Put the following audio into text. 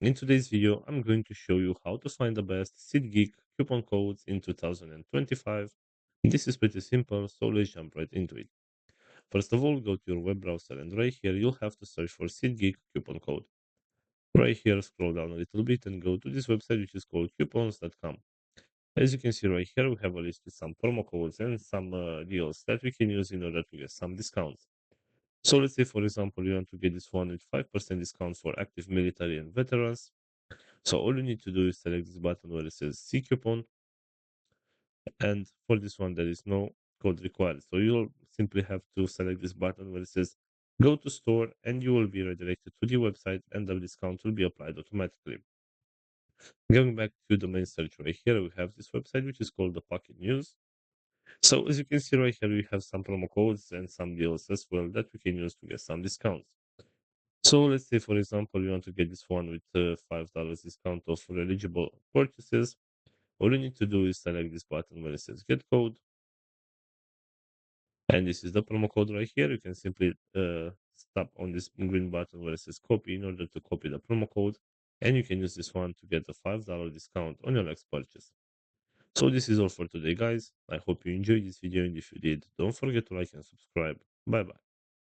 In today's video, I'm going to show you how to find the best Seatgeek coupon codes in 2025. This is pretty simple, so let's jump right into it. First of all, go to your web browser and right here you'll have to search for Seatgeek coupon code. Right here, scroll down a little bit and go to this website which is called coupons.com. As you can see right here, we have a list with some promo codes and some deals that we can use in order to get some discounts. So let's say, for example, you want to get this one with 5% discount for active military and veterans. So all you need to do is select this button where it says C coupon, and for this one there is no code required. So you'll simply have to select this button where it says go to store, and you will be redirected to the website and the discount will be applied automatically. Going back to the main search right here, we have this website which is called the Pocket News. So as you can see right here, we have some promo codes and some deals as well that we can use to get some discounts. So let's say, for example, you want to get this one with $5 discount off for eligible purchases. All you need to do is select this button where it says get code. And this is the promo code right here. You can simply tap on this green button where it says copy in order to copy the promo code. And you can use this one to get a $5 discount on your next purchase. So this is all for today, guys. I hope you enjoyed this video. And if you did, don't forget to like and subscribe. Bye bye.